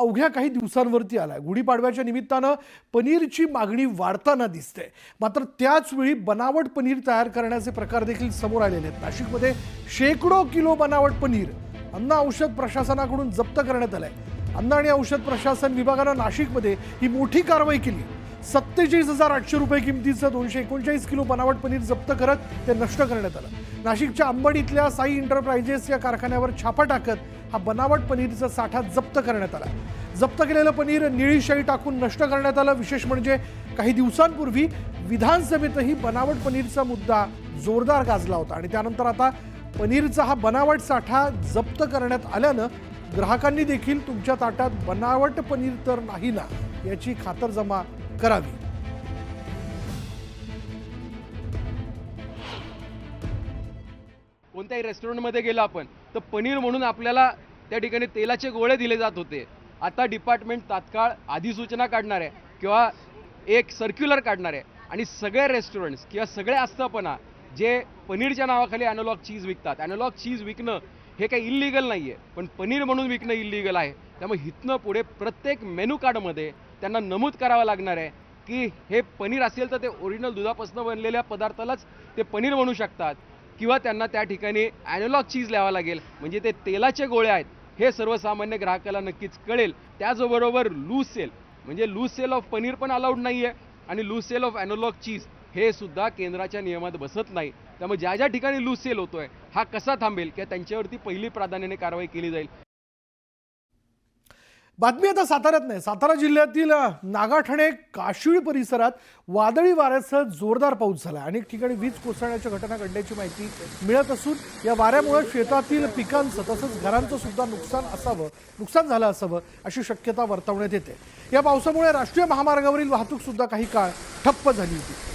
अवघ्या काही दिवसांवरती आलाय। गुढीपाडव्याच्या निमित्तानं पनीरची मागणी वाढताना दिसते। मात्र त्याच वेळी बनावट पनीर तयार करण्याचे प्रकार देखील समोर आलेले आहेत। नाशिकमध्ये शेकडो किलो बनावट पनीर अन्न औषध प्रशासनाकडून जप्त करण्यात आलंय। अन्न आणि औषध प्रशासन विभागानं नाशिकमध्ये ही मोठी कारवाई केली। 47,800 रुपये किमतीचं 239 किलो बनावट पनीर जप्त करत ते नष्ट करण्यात आलं। नाशिकच्या अंबड इथल्या साई एंटरप्राइजेस या कारखान्यावर छापा टाकत हा बनावट पनीरचा साठा जप्त करण्यात आला। जप्त केलेलं पनीर निळी शाई टाकून नष्ट करण्यात आलं। विशेष म्हणजे काही दिवसांपूर्वी विधानसभेतही बनावट पनीरचा मुद्दा जोरदार गाजला होता आणि त्यानंतर आता पनीरचा हा बनावट साठा जप्त करण्यात आल्यानं ग्राहकांनी देखील तुमच्या ताटात बनावट पनीर तर नाही ना याची खातरजमा करावी। कोणत्याही रेस्टॉरंटमध्ये गेलो आपण तर पनीर म्हणून आपल्याला त्या ठिकाणी तेलाचे गोळे दिले जात होते। आता डिपार्टमेंट तात्काळ अधिसूचना काढणार आहे किंवा एक सर्क्युलर काढणार आहे आणि सगळे रेस्टॉरंट्स किंवा सगळे आस्थापना जे पनीरच्या नावाखाली ॲनालॉग चीज विकतात, ॲनालॉग चीज विकणं हे काही इल्लीगल नाही आहे, पण पनीर म्हणून विकणं इल्लीगल आहे। त्यामुळे हितनं पुढे प्रत्येक मेनू कार्डमध्ये त्यांना नमूद करावं लागणार आहे की हे पनीर असेल तर ते ओरिजिनल दुधापासून बनलेल्या पदार्थालाच ते पनीर बनवू शकतात किंवा त्यांना त्या ठिकाणी ॲनालॉग चीज लिहावं लागेल, म्हणजे ते तेलाचे गोळे आहेत हे सर्वसामान्य ग्राहकाला नक्कीच कळेल। त्याचबरोबर लूज सेल म्हणजे लूज सेल ऑफ पनीर पण अलाउड नाही आहे आणि लूज सेल ऑफ ॲनालॉग चीज हे सुद्धा केंद्राच्या नियमात बसत नाही। त्यामुळे ज्या ज्या ठिकाणी लूज सेल होतोय हा कसा थांबेल किंवा त्यांच्यावरती पहिली प्राधान्याने कारवाई केली जाईल। बातमी आता साताऱ्यात नाही। सातारा जिल्ह्यातील नागाठाणे काशिळ परिसरात वादळी वाऱ्यासह जोरदार पाऊस झाला। अनेक ठिकाणी वीज कोसळण्याच्या घटना घडल्याची माहिती मिळत असून या वाऱ्यामुळे शेतातील पिकांचं तसंच घरांचं सुद्धा नुकसान झालं असावं अशी शक्यता वर्तवण्यात येते। या पावसामुळे राष्ट्रीय महामार्गावरील वाहतूक सुद्धा काही काळ ठप्प झाली होती।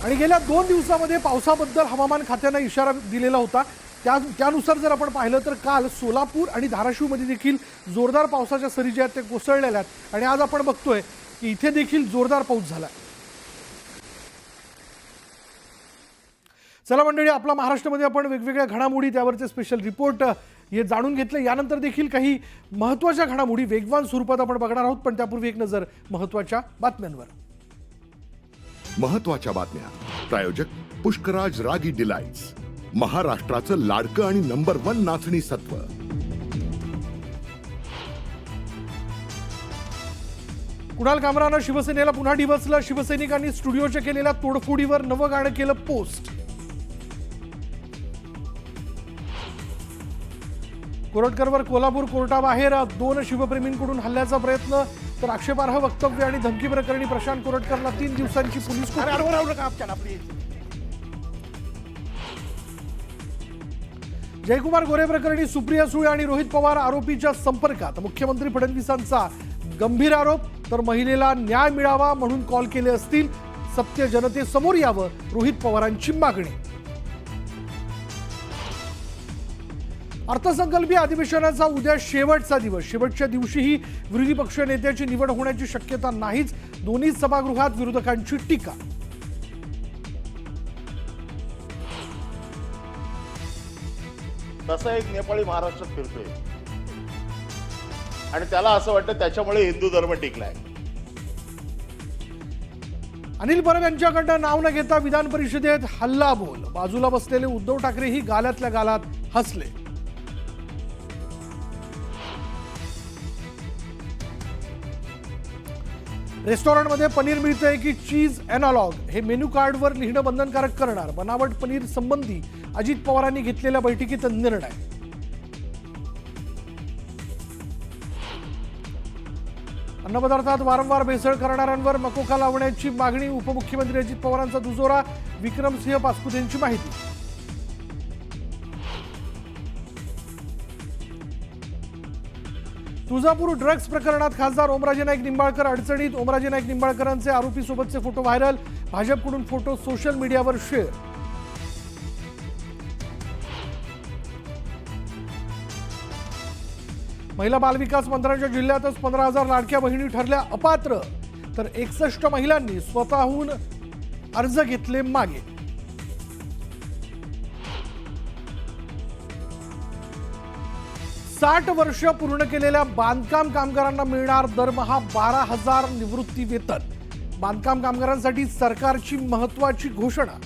आणि गेल्या 2 दिवसांमध्ये पावसाबद्दल हवामान खात्यानं इशारा दिलेला होता। त्यानुसार जर आपण पाहिलं तर काल सोलापूर आणि धाराशिवमध्ये देखील जोरदार पावसाच्या सरी ज्या आहेत ते कोसळलेल्या आहेत आणि आज आपण बघतोय की इथे देखील जोरदार पाऊस झाला। चला मंडळी, आपला महाराष्ट्रामध्ये आपण वेगवेगळ्या घडामोडी त्यावरचे स्पेशल रिपोर्ट हे जाणून घेतले। यानंतर देखील काही महत्त्वाच्या घडामोडी वेगवान स्वरूपात आपण बघणार आहोत, पण त्यापूर्वी एक नजर महत्त्वाच्या बातम्यांवर। महत्वाच्या बातम्या प्रायोजक पुष्कराज रागी डिलाइट्स, महाराष्ट्राचं लाडकं आणि नंबर 1 नाचणी सत्व। कुणाल कामरानं शिवसेनेला पुन्हा डिवचलं। शिवसैनिकांनी स्टुडिओच्या केलेल्या तोडफोडीवर नवं गाणं केलं पोस्ट। कोरटकरवर कोल्हापूर कोर्टाबाहेर 2 शिवप्रेमींकडून हल्ल्याचा प्रयत्न, तर आक्षेपार्ह वक्तव्य आणि धमकी प्रकरणी प्रशांत कोरटकरला 3 दिवसांची पोलीस कोठडी। जयकुमार गोरे प्रकरणी सुप्रिया सुळे आणि रोहित पवार आरोपीच्या संपर्कात, मुख्यमंत्री फडणवीसांचा गंभीर आरोप, तर महिलेला न्याय मिळावा म्हणून कॉल केले असतील, सत्य जनतेसमोर यावं रोहित पवारांची मागणी। अर्थसंकल्पीय अधिवेशनाचा उद्या शेवटचा दिवस। शेवटच्या दिवशीही विरोधी पक्ष नेत्याची निवड होण्याची शक्यता नाहीच, दोन्ही सभागृहात विरोधकांची टीका। तसा एक नेपाळी महाराष्ट्रात फिरतोय आणि त्याला असं वाटतं त्याच्यामुळे हिंदू धर्म टिकलाय। अनिल परब यांच्याकडनं नाव न घेता विधान परिषदेत हल्ला बोल, बाजूला बसलेले उद्धव ठाकरेही गालातल्या गालात हसले। रेस्टॉरंटमध्ये पनीर मिळतंय की चीज ॲनालॉग हे मेनू कार्डवर लिहिणं बंधनकारक करणार, बनावट पनीर संबंधी अजित पवारांनी घेतलेल्या बैठकीत निर्णय। अन्नपदार्थात वारंवार भेसळ करणाऱ्यांवर मकोका लावण्याची मागणी, उपमुख्यमंत्री अजित पवारांचा दुजोरा, विक्रमसिंह पाचपुतेंची माहिती। तुळजापूर ड्रग्ज प्रकरणात खासदार ओमराजे नाईक निंबाळकर अडचणीत, ओमराजे नाईक निंबाळकरांचे आरोपीसोबतचे फोटो व्हायरल, भाजपकडून फोटो सोशल मीडियावर शेअर। महिला बालविकास मंत्र्यांच्या जिल्ह्यातच 15,000 लाडक्या बहिणी ठरल्या अपात्र, तर 61 महिलांनी स्वतःहून अर्ज घेतले मागे। 60 वर्ष पूर्ण केलेल्या बांधकाम कामगारांना मिळणार दरमहा 12,000 निवृत्ती वेतन. बांधकाम कामगारांसाठी सरकारची महत्त्वाची घोषणा.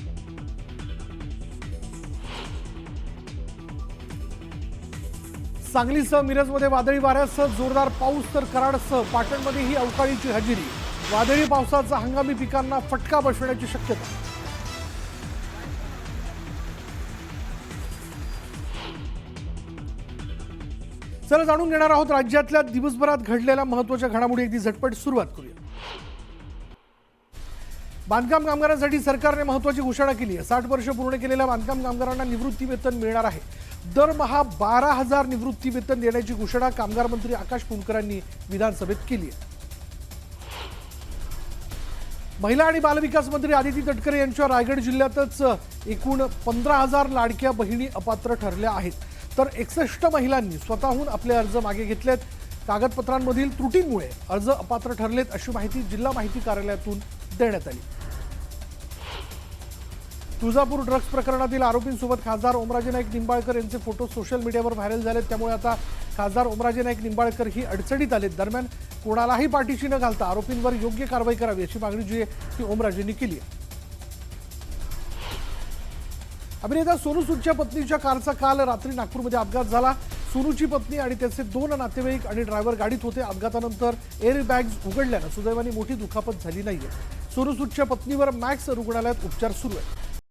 सांगलीसह मिरजमध्ये वादळी वाऱ्यासह जोरदार पाऊस तर कराडसह पाटणमध्येही अवकाळीची हजेरी. वादळी पावसाचा हंगामी पिकांना फटका बसण्याची शक्यता. चला जाणून घेणार आहोत राज्यातल्या दिवसभरात घडलेल्या महत्त्वाच्या घडामोडी. अगदी झटपट सुरुवात करूया. बांधकाम कामगारांसाठी सरकारने महत्त्वाची घोषणा केली आहे. 60 वर्ष पूर्ण केलेल्या बांधकाम कामगारांना निवृत्ती वेतन मिळणार आहे. दरमहा 12,000 निवृत्ती वेतन देण्याची घोषणा कामगार मंत्री आकाश पुणकरांनी विधानसभेत केली आहे. महिला आणि बालविकास मंत्री आदिती तटकरे यांच्या रायगड जिल्ह्यातच एकूण 15,000 लाडक्या बहिणी अपात्र ठरल्या आहेत. तर 61 महिलांनी स्वतःहून आपले अर्ज मागे घेतलेत. कागदपत्रांमधील त्रुटींमुळे अर्ज अपात्र ठरलेत अशी माहिती जिल्हा माहिती कार्यालयातून देण्यात आली. तुळजापूर ड्रग्ज प्रकरणातील आरोपींसोबत खासदार ओमराजे नाईक निंबाळकर यांचे फोटो सोशल मीडियावर व्हायरल झालेत. त्यामुळे आता खासदार ओमराजे नाईक निंबाळकर ही अडचणीत आलेत. दरम्यान कोणालाही पाठीशी न घालता आरोपींवर योग्य कारवाई करावी अशी मागणी जी आहे ती ओमराजेंनी केली आहे. अभिनेता सोनू सूदच्या पत्नीच्या कारचा काल रात्री नागपूरमध्ये अपघात झाला. सोनूची पत्नी आणि त्याचे 2 नातेवाईक आणि ड्रायव्हर गाडीत होते. अपघातानंतर एअर बॅग्स उघडल्यानं सुदैवाने मोठी दुखापत झाली नाहीये. सोनू सूदच्या पत्नीवर मॅक्स रुग्णालयात उपचार सुरू आहेत.